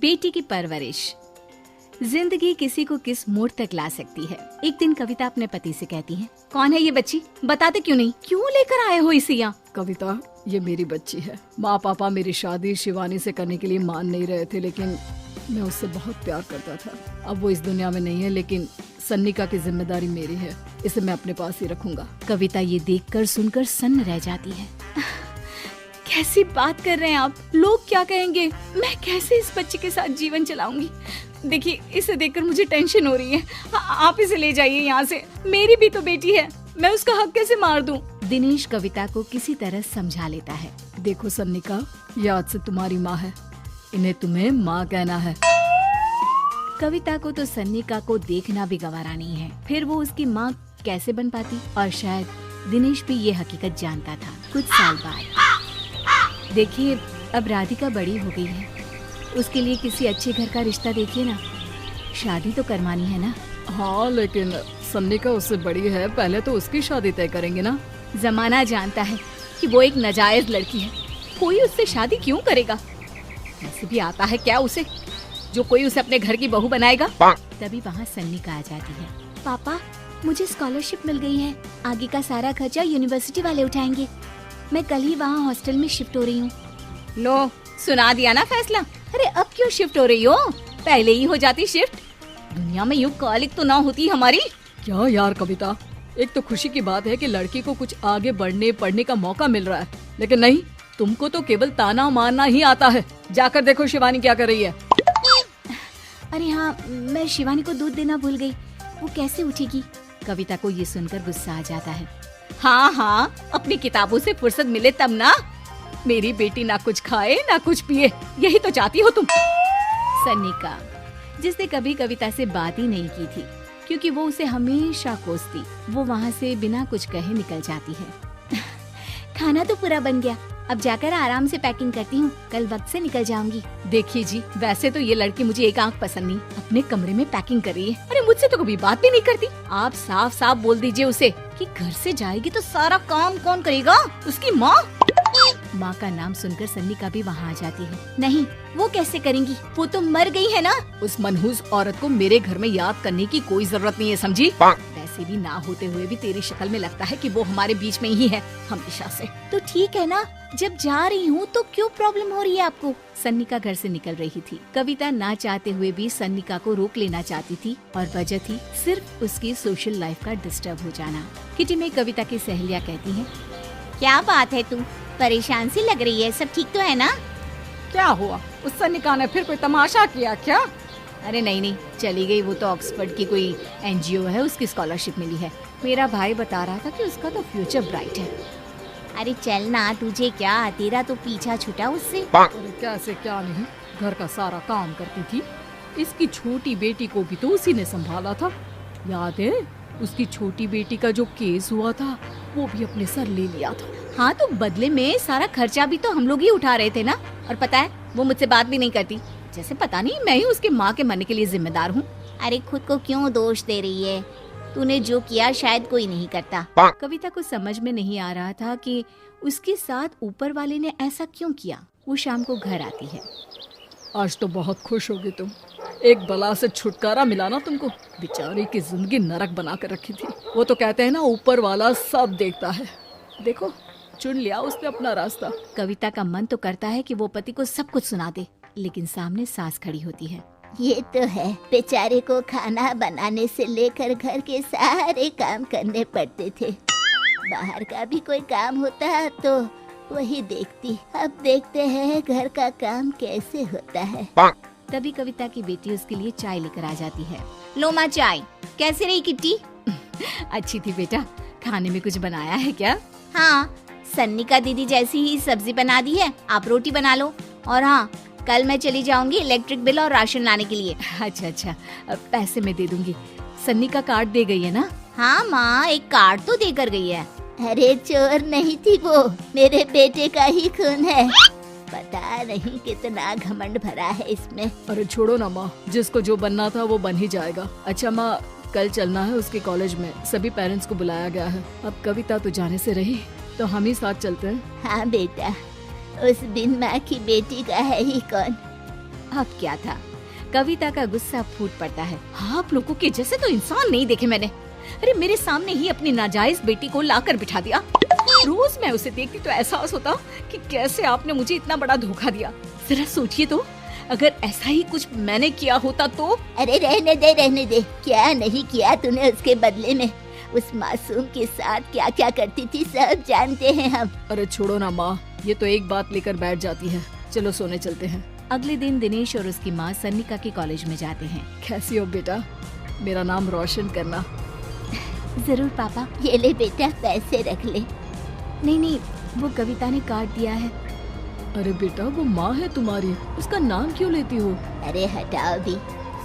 बेटी की परवरिश। जिंदगी किसी को किस मोड़ तक ला सकती है। एक दिन कविता अपने पति से कहती है, कौन है ये बच्ची, बताते क्यों नहीं, क्यों लेकर आए हो इसे यहाँ? कविता, ये मेरी बच्ची है। माँ पापा मेरी शादी शिवानी से करने के लिए मान नहीं रहे थे, लेकिन मैं उससे बहुत प्यार करता था। अब वो इस दुनिया में नहीं है, लेकिन सन्निका की जिम्मेदारी मेरी है। इसे मैं अपने पास ही रखूंगा। कविता ये देखकर सुनकर सन्न रह जाती है। कैसी बात कर रहे हैं आप? लोग क्या कहेंगे? मैं कैसे इस बच्चे के साथ जीवन चलाऊंगी? देखिए, इसे देखकर मुझे टेंशन हो रही है। आप इसे ले जाइए यहाँ से। मेरी भी तो बेटी है, मैं उसका हक कैसे मार दूं? दिनेश कविता को किसी तरह समझा लेता है। देखो सन्निका, ये आज से तुम्हारी माँ है, इन्हें तुम्हें माँ कहना है। कविता को तो सन्निका को देखना भी गवारा नहीं है, फिर वो उसकी माँ कैसे बन पाती? और शायद दिनेश भी ये हकीकत जानता था। कुछ साल बाद देखिए, अब राधिका बड़ी हो गई है, उसके लिए किसी अच्छे घर का रिश्ता देखिए ना। शादी तो करवानी है ना? हाँ, लेकिन सन्निका उससे बड़ी है, पहले तो उसकी शादी तय करेंगे ना। जमाना जानता है कि वो एक नाजायज लड़की है, कोई उससे शादी क्यों करेगा? ऐसे भी आता है क्या उसे, जो कोई उसे अपने घर की बहू बनाएगा? तभी वहाँ सन्निका आ जाती है। पापा, मुझे स्कॉलरशिप मिल गई है, आगे का सारा खर्चा यूनिवर्सिटी वाले उठाएंगे। मैं कल ही वहाँ हॉस्टल में शिफ्ट हो रही हूँ। लो, सुना दिया ना फैसला। अरे अब क्यों शिफ्ट हो रही हो? पहले ही हो जाती शिफ्ट। दुनिया में यूं कॉलिक तो ना होती हमारी। क्या यार कविता, एक तो खुशी की बात है कि लड़की को कुछ आगे बढ़ने पढ़ने का मौका मिल रहा है, लेकिन नहीं, तुमको तो केवल ताना मारना ही आता है। जाकर देखो शिवानी क्या कर रही है। अरे हाँ, मैं शिवानी को दूध देना भूल गई, वो कैसे उठेगी? कविता को ये सुनकर गुस्सा आ जाता है। हाँ, अपनी किताबों से फुर्सत मिले तब ना। मेरी बेटी ना कुछ खाए ना कुछ पिए, यही तो चाहती हो तुम। सन्निका, जिसने कभी कविता से बात ही नहीं की थी, क्योंकि वो उसे हमेशा कोसती, वो वहाँ से बिना कुछ कहे निकल जाती है। खाना तो पूरा बन गया, अब जाकर आराम से पैकिंग करती हूँ, कल वक्त से निकल जाऊंगी। देखिए जी, वैसे तो ये लड़की मुझे एक आंख पसंद नहीं, अपने कमरे में पैकिंग कर रही है। अरे मुझसे तो कभी बात भी नहीं करती। आप साफ साफ बोल दीजिए उसे कि घर से जाएगी तो सारा काम कौन करेगा? उसकी माँ। माँ का नाम सुनकर सन्निका भी वहाँ आ जाती है। नहीं, वो कैसे करेंगी, वो तो मर गई है ना। उस मनहूस औरत को मेरे घर में याद करने की कोई जरूरत नहीं है, समझी? वैसे भी ना होते हुए भी तेरी शक्ल में लगता है कि वो हमारे बीच में ही है, हमेशा से। तो ठीक है ना, जब जा रही हूँ तो क्यों प्रॉब्लम हो रही है आपको? सन्निका घर से निकल रही थी। कविता ना चाहते हुए भी सन्निका को रोक लेना चाहती थी, और वजह थी सिर्फ उसकी सोशल लाइफ का डिस्टर्ब हो जाना। किटी में कविता की सहेलियाँ कहती हैं, क्या बात है, तू परेशान सी लग रही है, सब ठीक तो है ना? क्या हुआ, उस सन्निका ने फिर कोई तमाशा किया क्या? अरे नहीं, चली गई। वो तो ऑक्सफोर्ड की कोई NGO है, उसकी स्कॉलरशिप मिली है। मेरा भाई बता रहा था कि उसका तो फ्यूचर ब्राइट है। अरे चल ना, तुझे क्या, तेरा तो पीछा छूटा उससे। अरे कैसे क्या नहीं, घर का सारा काम करती थी। इसकी छोटी बेटी को भी तो उसी ने संभाला था, याद है? उसकी छोटी बेटी का जो केस हुआ था, वो भी अपने सर ले लिया था। हाँ, तो बदले में सारा खर्चा भी तो हम लोग ही उठा रहे थे ना। और पता है, वो मुझसे बात भी नहीं करती, जैसे पता नहीं मैं ही उसके माँ के मरने के लिए जिम्मेदार हूँ। अरे खुद को क्यों दोष दे रही है? तूने जो किया शायद कोई नहीं करता। कविता को समझ में नहीं आ रहा था कि उसके साथ ऊपर वाले ने ऐसा क्यों किया। वो शाम को घर आती है। आज तो बहुत खुश होगी तुम, एक बला से छुटकारा मिला ना तुमको। बेचारी की जिंदगी नरक बना कर रखी थी। वो तो कहते हैं ना, ऊपर वाला सब देखता है। देखो, चुन लिया उसने अपना रास्ता। कविता का मन तो करता है कि वो पति को सब कुछ सुना दे, लेकिन सामने सास खड़ी होती है। ये तो है, बेचारे को खाना बनाने से लेकर घर के सारे काम करने पड़ते थे। बाहर का भी कोई काम होता तो वही देखती। अब देखते हैं घर का काम कैसे होता है। तभी कविता की बेटी उसके लिए चाय लेकर आ जाती है। लो माँ चाय। कैसी रही किट्टी? अच्छी थी बेटा, खाने में कुछ बनाया है क्या? हाँ, सन्निका दीदी जैसी ही सब्जी बना दी है, आप रोटी बना लो। और हाँ, कल मैं चली जाऊंगी इलेक्ट्रिक बिल और राशन लाने के लिए। अच्छा, पैसे मैं दे दूंगी। सन्निका कार्ड दे गई है ना? हाँ माँ, एक कार्ड तो देकर गई है। अरे चोर नहीं थी वो, मेरे बेटे का ही खून है। पता नहीं कितना घमंड भरा है इसमें। अरे छोड़ो ना माँ, जिसको जो बनना था वो बन ही जाएगा। अच्छा माँ, कल चलना है उसके कॉलेज में, सभी पेरेंट्स को बुलाया गया है। अब कविता तो जाने से रही, तो हम ही साथ चलते हैं। हाँ बेटा, उस बिन माँ की बेटी का है ही कौन। अब क्या था, कविता का गुस्सा फूट पड़ता है। आप लोगों के जैसे तो इंसान नहीं देखे मैंने। अरे मेरे सामने ही अपनी नाजायज बेटी को लाकर बिठा दिया। रोज मैं उसे देखती तो एहसास होता कि कैसे आपने मुझे इतना बड़ा धोखा दिया। जरा सोचिए तो, अगर ऐसा ही कुछ मैंने किया होता तो। अरे रहने दे, क्या नहीं किया तूने उसके बदले में। उस मासूम के साथ क्या क्या करती थी सब जानते हैं हम। अरे छोड़ो ना माँ, ये तो एक बात लेकर बैठ जाती है। चलो सोने चलते हैं। अगले दिन दिनेश और उसकी माँ सन्निका के कॉलेज में जाते हैं। कैसी हो बेटा, मेरा नाम रोशन करना। जरूर पापा। ये ले बेटा, पैसे रख ले। नहीं, वो कविता ने काट दिया है। अरे बेटा, वो माँ है तुम्हारी, उसका नाम क्यों लेती हो? अरे हटाओ भी,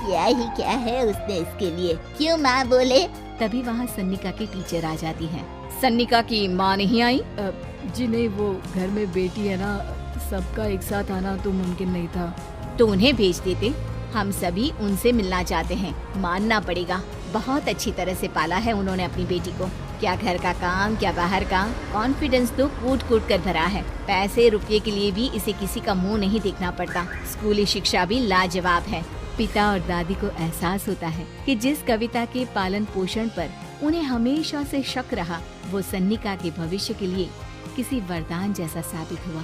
क्या ही क्या है उसने इसके लिए, क्यों माँ बोले। तभी वहाँ सन्निका की टीचर आ जाती है। सन्निका की माँ नहीं आई? जी नहीं, वो घर में बेटी है ना, सबका एक साथ आना तो मुमकिन नहीं था। तो उन्हें भेज देते, हम सभी उनसे मिलना चाहते हैं। मानना पड़ेगा, बहुत अच्छी तरह से पाला है उन्होंने अपनी बेटी को। क्या घर का काम, क्या बाहर का, कॉन्फिडेंस तो कूट कूट कर भरा है। पैसे रुपये के लिए भी इसे किसी का मुंह नहीं देखना पड़ता। स्कूली शिक्षा भी लाजवाब है। पिता और दादी को एहसास होता है कि जिस कविता के पालन पोषण पर उन्हें हमेशा से शक रहा, वो सन्निका के भविष्य के लिए किसी वरदान जैसा साबित हुआ।